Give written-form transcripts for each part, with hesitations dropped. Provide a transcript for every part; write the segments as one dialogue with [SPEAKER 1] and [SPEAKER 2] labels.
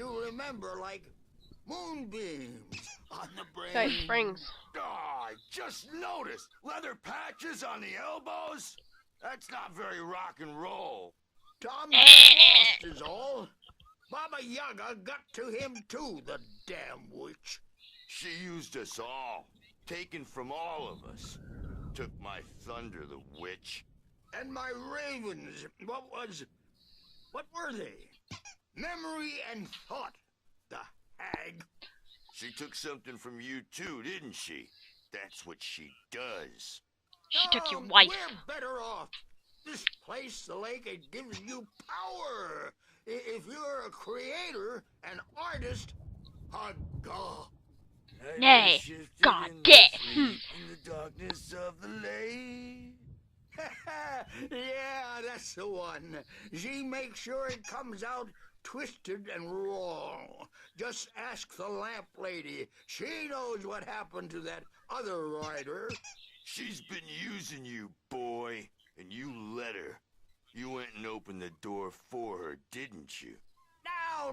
[SPEAKER 1] you remember, like moonbeams on the brain.
[SPEAKER 2] Night Springs.
[SPEAKER 3] Oh, I just noticed. Leather patches on the elbows? That's not very rock and roll.
[SPEAKER 1] Tom gets lost is all. Baba Yaga got to him too, the damn witch.
[SPEAKER 3] She used us all. Taken from all of us. Took my thunder, the witch.
[SPEAKER 1] And my ravens, what were they? Memory and thought, the hag.
[SPEAKER 3] She took something from you too, didn't she? That's what she does.
[SPEAKER 4] She took your wife.
[SPEAKER 1] We're better off. This place, the lake, it gives you power. If you're a creator, an artist, a god.
[SPEAKER 4] Nay, God damn.
[SPEAKER 3] In the darkness of the lake.
[SPEAKER 1] Yeah, that's the one. She makes sure it comes out twisted and wrong. Just ask the lamp lady. She knows what happened to that other rider.
[SPEAKER 3] She's been using you, boy, and you let her. You went and opened the door for her, didn't you?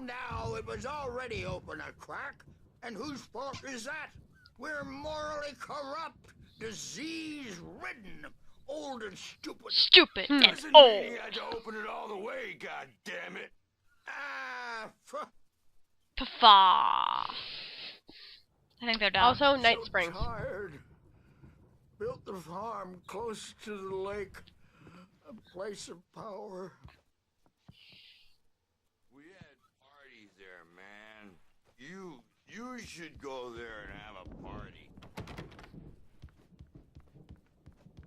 [SPEAKER 1] Now, it was already open a crack. And whose fault is that? We're morally corrupt, disease-ridden, old and stupid.
[SPEAKER 4] Stupid and
[SPEAKER 3] Doesn't
[SPEAKER 4] old.
[SPEAKER 3] mean you had to open it all the way, goddammit.
[SPEAKER 4] Puffa. I think they're done.
[SPEAKER 2] Also, Night
[SPEAKER 1] So
[SPEAKER 2] Springs.
[SPEAKER 1] tired. Built the farm close to the lake, a place of power.
[SPEAKER 3] We had parties there, man. You should go there and have a party.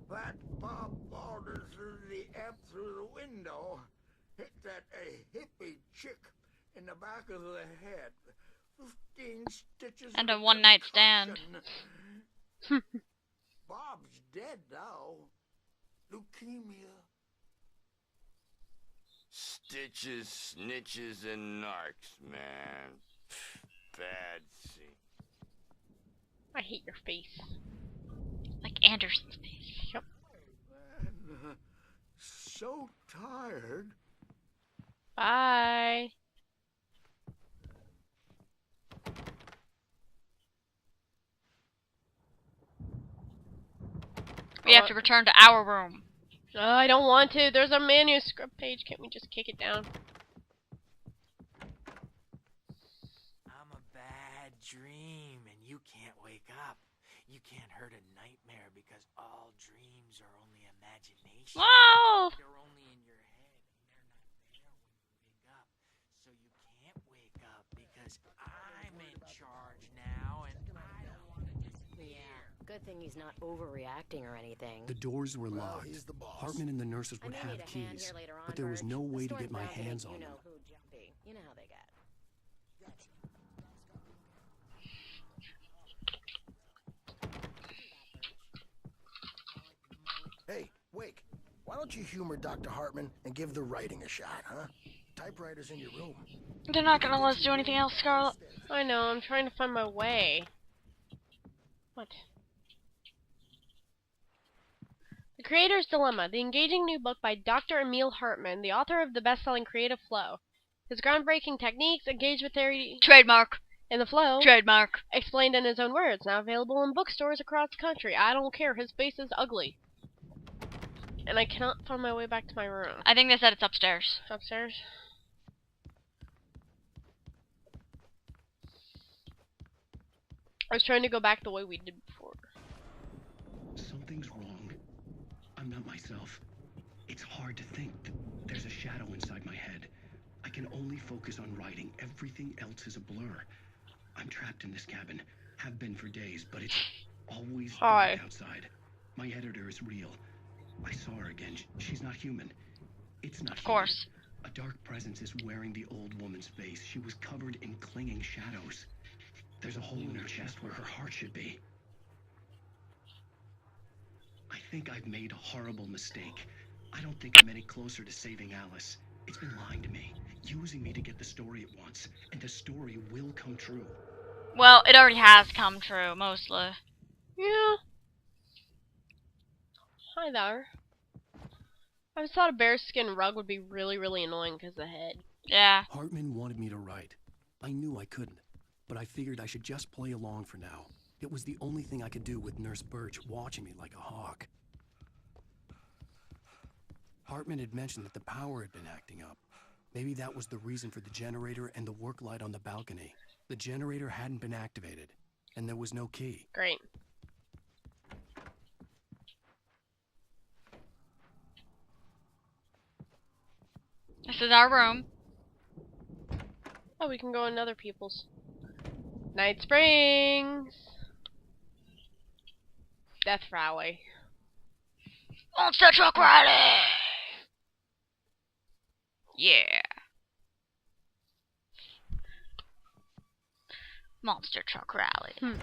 [SPEAKER 1] That Bob Balder threw the F through the window, hit that hippie chick in the back of the head. 15 stitches.
[SPEAKER 4] And a
[SPEAKER 1] of
[SPEAKER 4] one-night stand.
[SPEAKER 1] concussion. Bob's dead now. Leukemia.
[SPEAKER 3] Stitches, snitches, and narcs, man. Bad scene.
[SPEAKER 2] I hate your face.
[SPEAKER 4] Like Anderson's face.
[SPEAKER 2] Yep.
[SPEAKER 1] Man, so tired.
[SPEAKER 2] Bye.
[SPEAKER 4] We have to return to our room.
[SPEAKER 2] I don't want to. There's a manuscript page. Can't we just kick it down?
[SPEAKER 5] I'm a bad dream, and you can't wake up. You can't hurt a nightmare because all dreams are only imagination.
[SPEAKER 4] Whoa!
[SPEAKER 5] They're only in your head, and they're not there when you wake up. So you can't wake up because I'm in charge now, and I don't want to disappear.
[SPEAKER 6] Yeah, good thing he's not overreacting or anything.
[SPEAKER 7] The doors were locked.
[SPEAKER 1] He's the boss.
[SPEAKER 7] Hartman and the nurses would
[SPEAKER 6] I may
[SPEAKER 7] have
[SPEAKER 6] need a hand
[SPEAKER 7] keys,
[SPEAKER 6] here later on,
[SPEAKER 7] but there was
[SPEAKER 6] Birch.
[SPEAKER 7] no
[SPEAKER 6] The
[SPEAKER 7] way to
[SPEAKER 6] store's
[SPEAKER 7] get my
[SPEAKER 6] bound to
[SPEAKER 7] hands
[SPEAKER 6] make
[SPEAKER 7] on
[SPEAKER 6] you
[SPEAKER 7] them.
[SPEAKER 6] know who jumpy. You know how they get.
[SPEAKER 8] Hey, Wake, why don't you humor Dr. Hartman and give the writing a shot, huh? Typewriter's in your room.
[SPEAKER 4] They're not gonna let us do anything else, Scarlet.
[SPEAKER 2] I know. I'm trying to find my way. What? The Creator's Dilemma, the engaging new book by Dr. Emil Hartman, the author of the best-selling Creative Flow. His groundbreaking techniques, engagement theory,
[SPEAKER 4] Trademark.
[SPEAKER 2] and the flow,
[SPEAKER 4] Trademark.
[SPEAKER 2] explained in his own words, now available in bookstores across the country. I don't care. His face is ugly. And I cannot find my way back to my room.
[SPEAKER 4] I think they said it's upstairs.
[SPEAKER 2] Upstairs? I was trying to go back the way we did before.
[SPEAKER 7] Something's wrong. I'm not myself. It's hard to think. There's a shadow inside my head. I can only focus on writing. Everything else is a blur. I'm trapped in this cabin. Have been for days, but it's always
[SPEAKER 2] Hi.
[SPEAKER 7] dark outside. My editor is real. I saw her again. She's not human. It's not
[SPEAKER 4] Of course.
[SPEAKER 7] human. A dark presence is wearing the old woman's face. She was covered in clinging shadows. There's a hole in her chest where her heart should be. I think I've made a horrible mistake. I don't think I'm any closer to saving Alice. It's been lying to me, using me to get the story it wants, and the story will come true.
[SPEAKER 4] Well, it already has come true, mostly.
[SPEAKER 2] Yeah. Hi there. I always thought a bearskin rug would be really, really annoying because of the head.
[SPEAKER 4] Yeah.
[SPEAKER 7] Hartman wanted me to write. I I knew I couldn't, but I figured I should just play along for now. It was the only thing I could do with Nurse Birch watching me like a hawk. Hartman had mentioned that the power had been acting up. Maybe that was the reason for the generator and the work light on the balcony. The generator hadn't been activated, and there was no key.
[SPEAKER 2] Great.
[SPEAKER 4] This is our room.
[SPEAKER 2] Oh, we can go in other people's. Night Springs. Death Rally.
[SPEAKER 4] Monster Truck Rally! Yeah. Monster Truck Rally.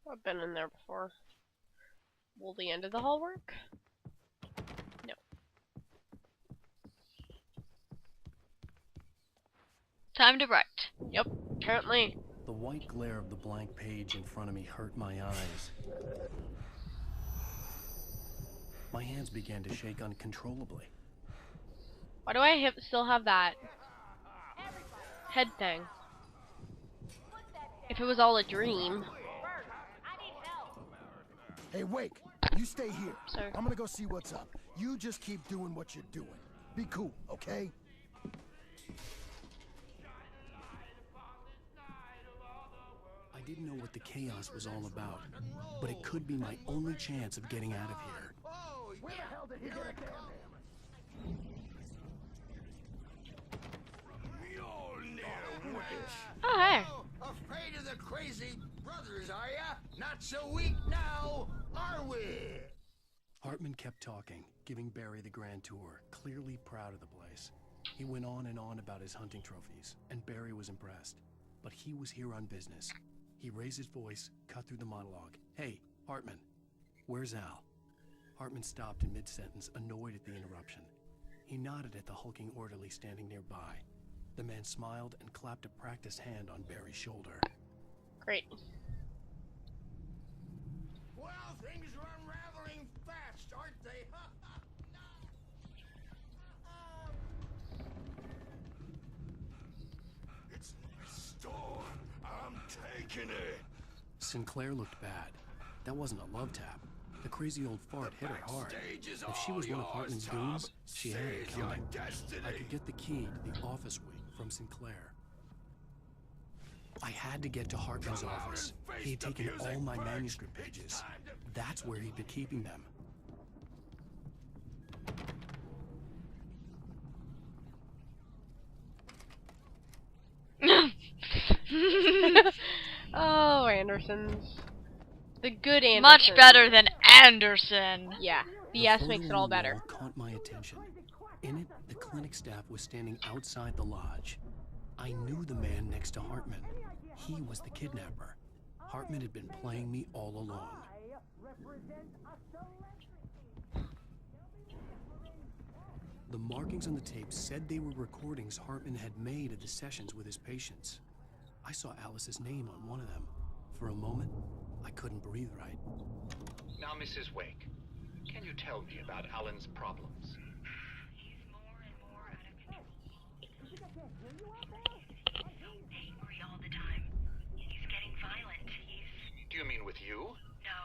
[SPEAKER 2] I've been in there before. Will the end of the hall work? No.
[SPEAKER 4] Time to write.
[SPEAKER 2] Yep, apparently.
[SPEAKER 7] The white glare of the blank page in front of me hurt my eyes. My hands began to shake uncontrollably.
[SPEAKER 2] Why do I still have that head thing? If it was all a dream.
[SPEAKER 8] Hey, Wake, you stay here.
[SPEAKER 2] Sir.
[SPEAKER 8] I'm gonna go see what's up. You just keep doing what you're doing. Be cool, okay?
[SPEAKER 7] I didn't know what the chaos was all about, but it could be my only chance of getting out of here.
[SPEAKER 8] Where the hell did he get a damn hammer?
[SPEAKER 2] Oh, hey.
[SPEAKER 1] Afraid of the crazy brothers, are ya? Not so weak now, are we?
[SPEAKER 7] Hartman kept talking, giving Barry the grand tour, clearly proud of the place. He went on and on about his hunting trophies, and Barry was impressed. But he was here on business. He raised his voice, cut through the monologue. Hey, Hartman, where's Al? Hartman stopped in mid-sentence, annoyed at the interruption. He nodded at the hulking orderly standing nearby. The man smiled and clapped a practiced hand on Barry's shoulder.
[SPEAKER 2] Great.
[SPEAKER 1] Well, things are unraveling fast, aren't they?
[SPEAKER 3] It's my store. I'm taking it.
[SPEAKER 7] Sinclair looked bad. That wasn't a love tap. The crazy old fart hit her hard. If she was one of Hartman's goons, she had it coming. I could get the key to the office wing from Sinclair. I had to get to Hartman's office. He had taken all my manuscript pages. That's where he'd been keeping them.
[SPEAKER 2] Oh, Anderson's. The good Anderson.
[SPEAKER 4] Much better than Anderson.
[SPEAKER 2] Yeah,
[SPEAKER 7] The
[SPEAKER 2] BS
[SPEAKER 7] photo
[SPEAKER 2] makes it
[SPEAKER 7] on
[SPEAKER 2] all
[SPEAKER 7] the
[SPEAKER 2] better.
[SPEAKER 7] wall caught my attention. In it, the clinic staff was standing outside the lodge. I knew the man next to Hartman. He was the kidnapper. Hartman had been playing me all along. The markings on the tape said they were recordings Hartman had made of the sessions with his patients. I saw Alice's name on one of them. For a moment, I couldn't breathe right.
[SPEAKER 9] Now, Mrs. Wake, can you tell me about Alan's problems?
[SPEAKER 10] He's more and more out of control. He's so angry all the time. He's getting violent.
[SPEAKER 9] Do you mean with you?
[SPEAKER 10] No,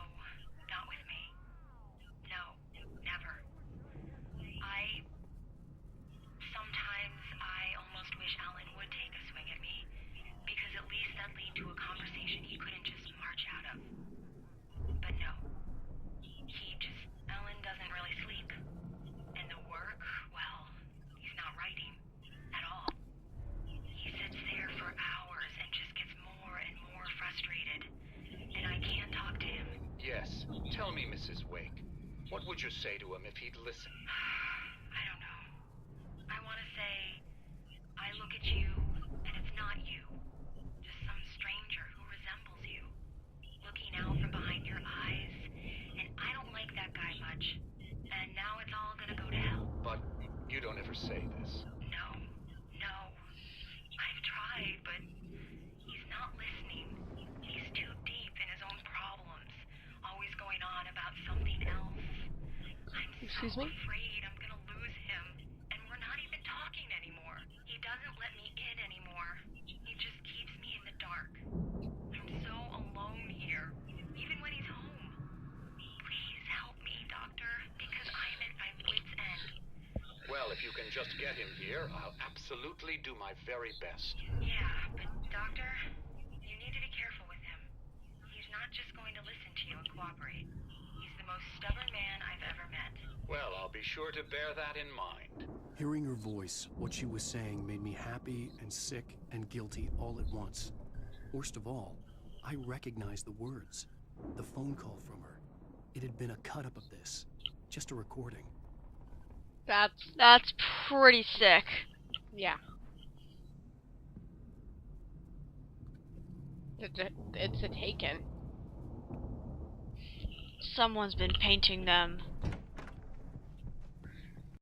[SPEAKER 10] not with me. No, never. Sometimes I almost wish Alan would take a swing at me, because at least that'd lead to a conversation he couldn't just march out of. But no. Alan doesn't really sleep. And the work, well, he's not writing at all. He sits there for hours and just gets more and more frustrated. And I can't talk to him.
[SPEAKER 9] Yes. Tell me, Mrs. Wake. What would you say to him if he'd listen?
[SPEAKER 10] I don't know. I want to say, I look at you, and it's not you. Just some stranger who resembles you. Looking out from behind your eyes. And I don't like that guy much. And now
[SPEAKER 9] doctor say this?
[SPEAKER 10] No. I've tried, but he's not listening. He's too deep in his own problems, always going on about something else.
[SPEAKER 2] Excuse
[SPEAKER 10] I'm so
[SPEAKER 2] me?
[SPEAKER 10] afraid I'm gonna lose him, and we're not even talking anymore. He doesn't let me in anymore. He just keeps me in the dark. I'm so alone here, even when he's home. Please help me, Doctor, because I'm at my wit's end.
[SPEAKER 9] Well, if you can just get him here, I'll absolutely do my very best.
[SPEAKER 10] Yeah, but Doctor, you need to be careful with him. He's not just going to listen to you and cooperate. He's the most stubborn man I've ever met.
[SPEAKER 9] Well, I'll be sure to bear that in mind.
[SPEAKER 7] Hearing her voice, what she was saying made me happy and sick and guilty all at once. Worst of all, I recognized the words. The phone call from her. It had been a cut-up of this. Just a recording.
[SPEAKER 4] That's pretty sick.
[SPEAKER 2] Yeah. It's a Taken.
[SPEAKER 4] Someone's been painting them.